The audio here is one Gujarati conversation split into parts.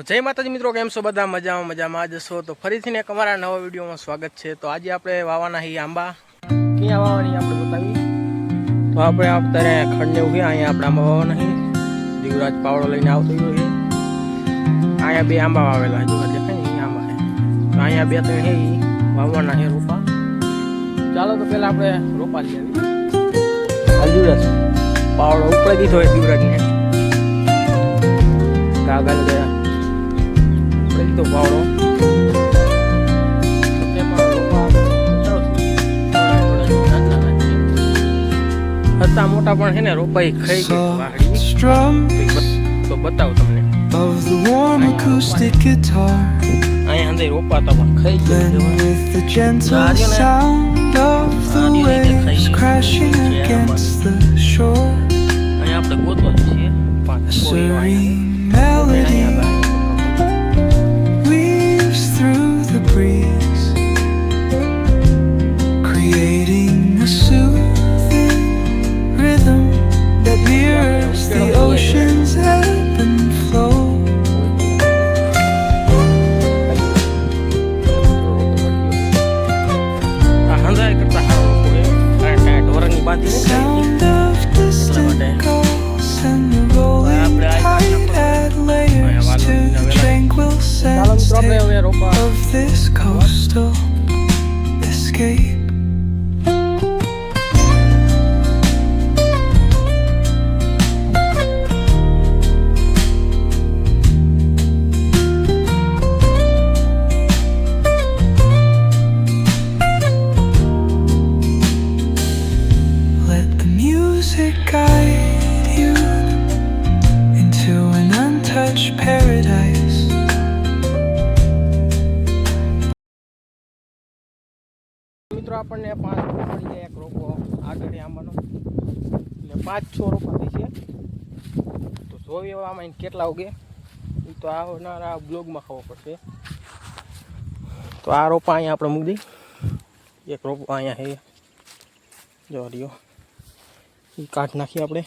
જય માતાજી મિત્રો, કેમ છો બધા? મજામાં જશો તો ફરીથી એક અમારા નવા વિડીયોમાં સ્વાગત છે। તો આજે આપણે વાવાના હી આંબા ક્યાં વાવવાની આપણે બતાવી। તો આપણે અત્યારે ખંડને ઉભી અહીંયા આપણે આંબા વાવવાના હી। દીવરાજ પાવડો લઈને આવતો રહ્યો છે। અહીંયા બે આંબા વાવેલા જો દેખાય ને આંબા છે। તો અહીંયા બે ત્રણ હે વાવવાના છે રોપા। ચાલો તો પહેલા આપણે રોપા લઈ આવી। દીવરાજ પાવડો ઉપર દીધો હોય દીવરાજને કાગળ ગયા तो पावड़ो हत्ता मोटा पण है ने रोपाई खाई तो बताओ तुमने अहीं अंदर रोपाता पण खाई अहीं आपणे गोतवा छे पांच कोई through the breeze, creating a soothing rhythm that mirrors the ocean's ebb and flow. Sound of distant calls and the rolling tide add layers to the tranquil sense of this coastal escape. Let the music guide you into an untouched paradise. મિત્રો આપણને 5 રોપા મળી જાય। એક રોપો આગળ આંબાનો એટલે 5-6 રોપા થઈ છે। તો જોઈએ આમાં કેટલા ઉગે એ તો આવનારા બ્લોગમાં ખબર પડશે। તો આ રોપા અહીંયા આપણે મૂકી દઈ। એક રોપો અહીંયા છે જો રહ્યો એ કાઢ નાખીએ આપણે।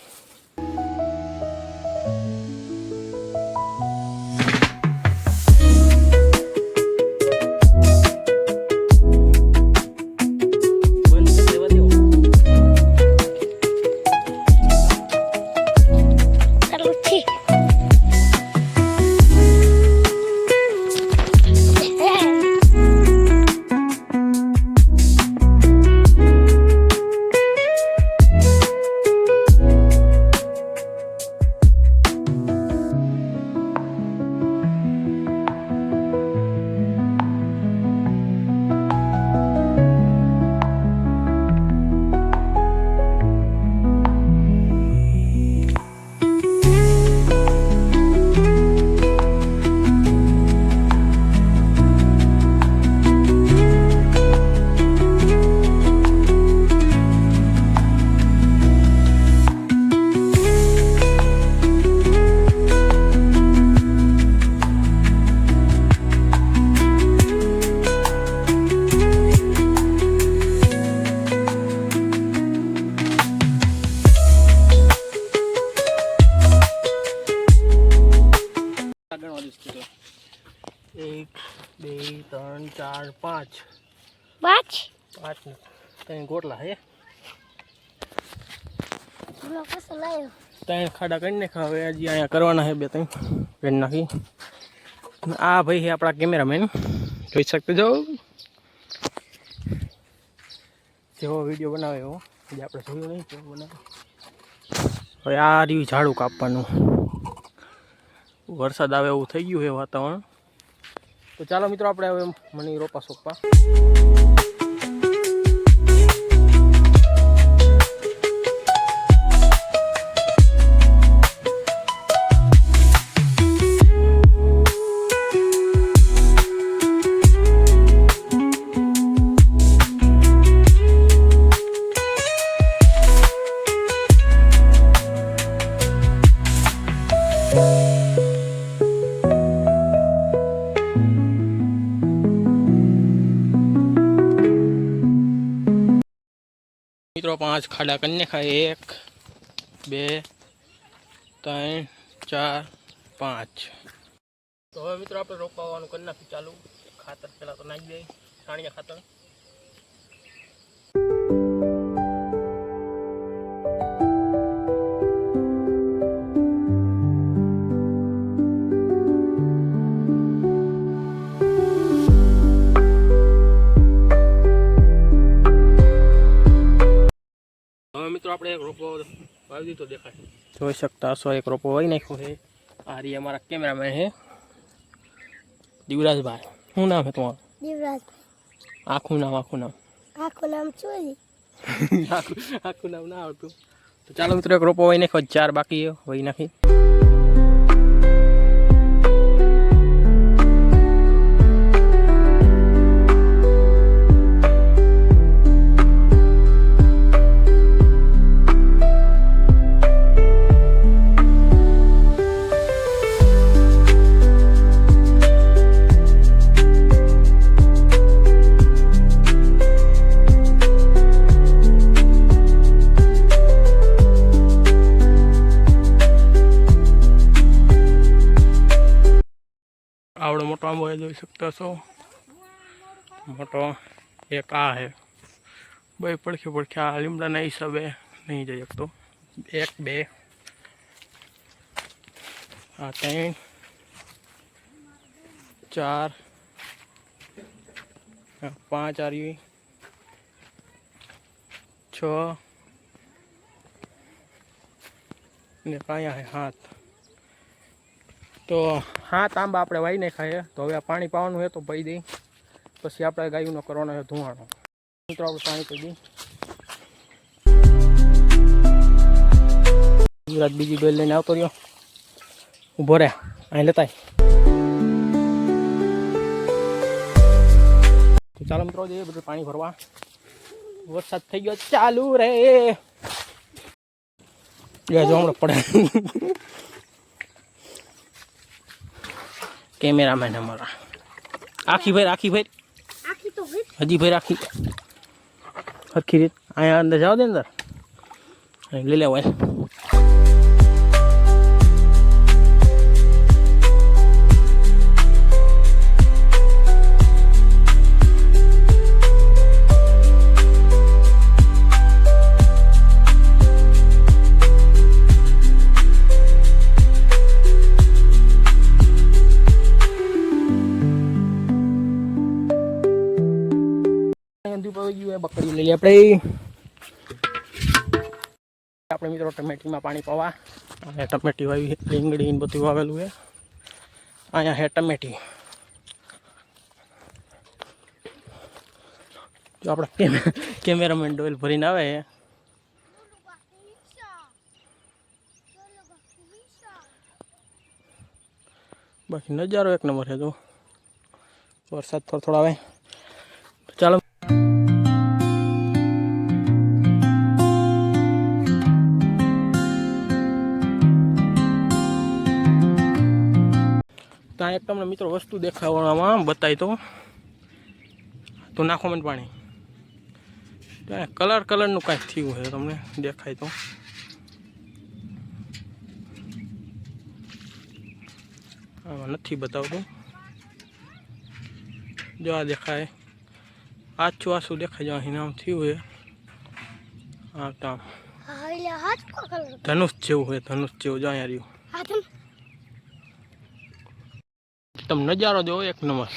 एक बे त्रण चार पांच तीन गोटला है। तीन खाड़ा कर नाखा। हवे हजी अहींया करवाना है बे तीन कर नाखी। आ भाई है अपना कैमरामैन જોઈ सकते जो જેવો વિડીયો બનાવે એવો જે આપણે જોયો નહીં કેવો બનાવે। હવે આ રહ્યું ઝાડું કાપવાનું। વરસાદ આવે એવું થઈ ગયું છે વાતાવરણ। તો ચાલો મિત્રો આપણે હવે મની રોપા સોપા। મિત્રો 5 ખાડા કરીને ખાય 1 2 3 4 5। તો હવે મિત્રો આપણે રોપા વાવવાનું કરી નાખ્યું ચાલુ. ખાતર પહેલાં તો નાખી દઈએ, છાણિયા ખાતર. હવે મિત્રો આપણે એક રોપો વાવી દીધો, દેખાય જોઈ શકતા હશો. એક રોપો વાવી નાખ્યો છે. આ રહી અમારા કેમેરામેન છે દિવરાજભાઈ. શું નામ છે તમારું? દેવરાજભાઈ. આખું નામ આખું નામ ચોરી. આખું નામ ના આવડતું. તો ચાલો મિત્રો એક રોપો વાવી નાખ્યો, 4 બાકી વાવી નાખી. આવડો મોટો આંબો એ જોઈ શકતા છો. મોટો એક આ છે. બે પડખે આ લીમડાના હિસાબે નહીં જઈ શકતો. 1 2 આ 3 4 5 આવી 6 ને કાંયા છે 7. તો 7 આંબા આપણે વાવી નાખ્યા છે. તો હવે આ પાણી પાવાનું છે તો પી દઈ, પછી આપણે ગાયુંનો કરવાનો છે ધુવાણો. મિત્રો આપણે પાણી પી દઈ. ગુજરાત બીજી ડોલ લઈને આવતો રહ્યો, ઊભો રહે અહીં લેતા. તો ચાલો મિત્રો જઈએ બધું પાણી ભરવા. વરસાદ થઈ ગયો ચાલુ રે. જો હમણાં પડે કેમેરામેન અમારા. આખી ભાઈ હજી ભાઈ રાખી હરખી રીત. અહીંયા અંદર જાઓ દે, અંદર લઈ લેવાય. બકડી લઈ લઈએ આપણે મિત્રો ટમેટીમાં પાણી પાવા. અને ટમેટી વાવી, રીંગણી બધું વાવેલું છે. અહીંયા છે ટમેટી. જો આપણે કેમેરામેન ડોલ ભરીને આવે. બાકી નજારો એક નંબર છે. જો વરસાદ થોડો આવે. ચાલો ત્યાં એક તમને મિત્રો વસ્તુ દેખાડવામાં બતાવી તો નાખો મને પાણી. ત્યાં કલરનું કાંઈક થયું છે, તમને દેખાય તો. આમાં નથી બતાવતું. જો આ દેખાય, આછું દેખાય. જો અહીં નામ થયું છે. હા કામ ધનુષ જેવું હોય, ધનુષ જેવું. જો અહીંયા રહ્યું. તમે નજારો જો એક નંબર.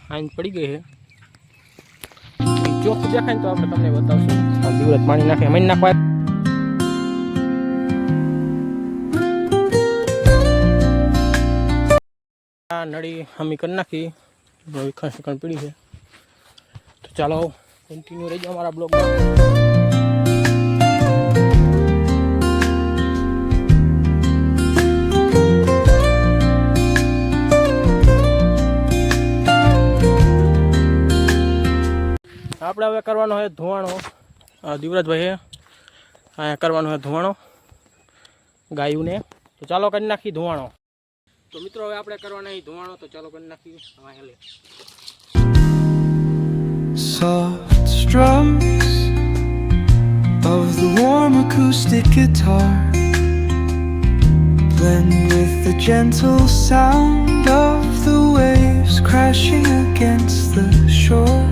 આઈન પડી ગઈ છે. ચોખ્ખું દેખાય ને તો આપણે તમને બતાવશું. દિવસ પાણી નાખે મહિને નાખવા. આ નળી હમી કરી નાખી. વિખણ પડી છે. તો ચાલો કન્ટિન્યુ રહી જાઓ અમારા બ્લોગમાં. આપણે હવે કરવાનો હોય ધુવાણો. દિવરાજભાઈ અહીંયા કરવાનો હોય ધુવાણો ગાયુંને. તો ચાલો કરી નાખી ધુવાણો. તો મિત્રો હવે આપણે કરવાના ધુવાણો. તો ચાલો કરી નાખી. Soft strums of the warm acoustic guitar blend with the gentle sound of the waves crashing against the shore.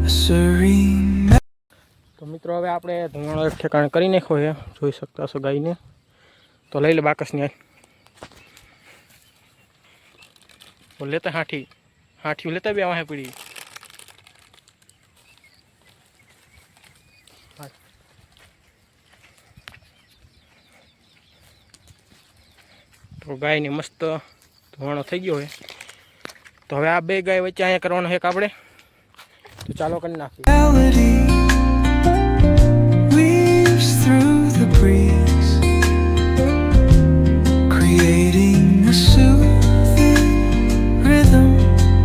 A serene તો મિત્રો હવે આપણે ધુમાડો એક ઠેકાણે કરી નાખ્યો છે, જોઈ શકતા છો ગાયને. તો લઈ લે બાકસની હાલ. તો લેતા હાઠી લેતા બે વાહે પડી. તો ગાયની મસ્ત ધોવાણો થઈ ગયો છે. તો હવે આ બે ગાય વચ્ચે અહીંયા કરવાનો છે આપણે. તો ચાલો કરી નાખીએ. melody weaves through the breeze, creating a soothing rhythm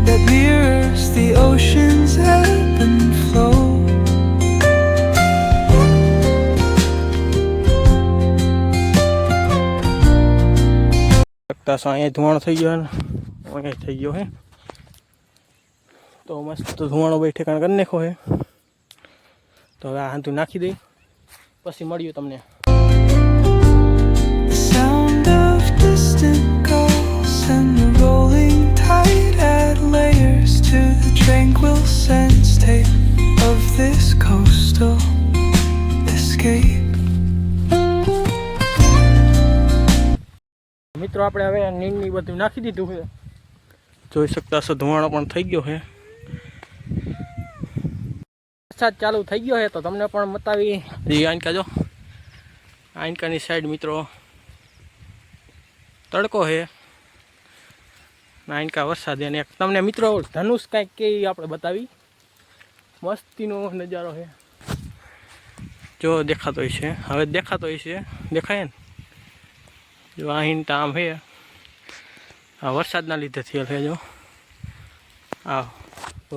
that mirrors the ocean's ebb and flow. અહીંયા ધુવાણો થઈ ગયો ને અહીંયા થઈ ગયો હે. તો મસ્ત ધુવાણો બે ઠેકાણ કરી નાખો હે. તો હવે આ હાંધું નાખી દઈ પછી મળ્યું તમને. The sound of distant gulls and the rolling tide add layers to the tranquil sense tape of this coastal escape. મિત્રો આપણે હવે નીંદની બધું નાખી દીધું છે, જોઈ શકતા છો ધુવાણો પણ થઈ ગયો છે. વરસાદ ચાલુ થઈ ગયો છે તો તમને પણ બતાવી. આઈનકા જો આઈનકાની સાઈડ મિત્રો તડકો છે, આઈનકા વરસાદ. અને એક તમને મિત્રો ધનુષ કાંઈક કે આપણે બતાવી. મસ્તીનો નજારો છે, જો દેખાતો હોય છે. હવે દેખાતો હોય છે, દેખાય ને? જો અહીં આમ છે, આ વરસાદના લીધે થયેલ છે. જો આ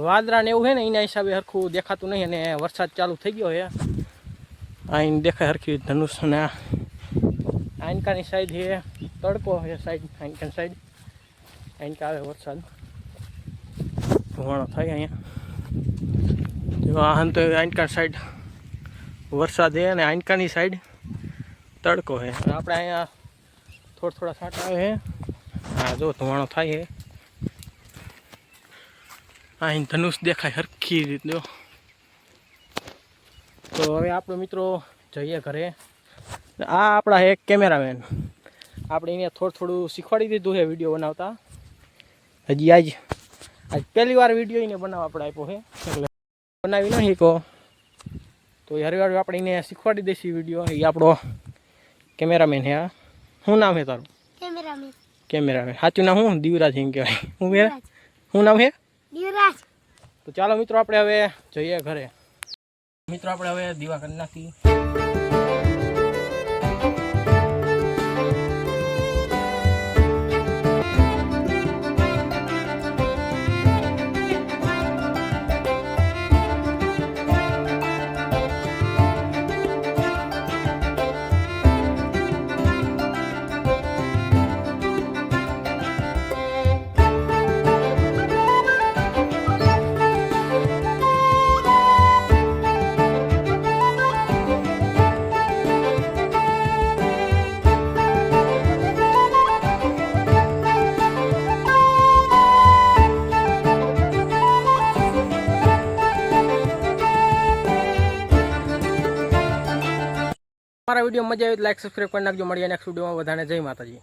વાદળા ને એવું છે ને એના હિસાબે હરખું દેખાતું નહીં, અને વરસાદ ચાલુ થઈ ગયો છે. અહીં દેખાય હરખી ધનુષ. અને આઈનકાની સાઈડ છે તડકો છે, સાઈડ આઈનકાની સાઈડ આઈનકા આવે વરસાદ ધુવાણો થાય અહીંયા. જો આ તો આઈનકા સાઈડ વરસાદ છે અને આઈનકાની સાઈડ તડકો છે. આપણે અહીંયા થોડા છાંટા આવે છે. હા જો ધુવાણો થાય છે. અહીં ધનુષ દેખાય હરખી રીત. જો તો હવે આપણે મિત્રો જઈએ ઘરે. આ આપણા એક કેમેરામેન, આપણે એને થોડું શીખવાડી દીધું છે વિડીયો બનાવતા. હજી આજ પહેલી વાર વિડીયો એને બનાવવા આપણે આપ્યો છે, એટલે બનાવી ન શીખો તો હરી વાર આપણે એને શીખવાડી દઈશું વિડીયો. એ આપણો કેમેરામેન છે. આ શું નામ છે તારું? કેમેરામેન. સાચું નામ શું? દીવરાજ એમ કહેવાય. શું નામ છે? દીવરાજ. તો ચાલો મિત્રો આપણે હવે જઈએ ઘરે. મિત્રો આપણે હવે દીવા કરી નાખી. મારા વિડીયો મજા આવી તો લાઈક સબસ્ક્રાઈબ કરી નાખજો. મળીએ નેક્સ્ટ વિડીયોમાં. બધાને જય માતાજી.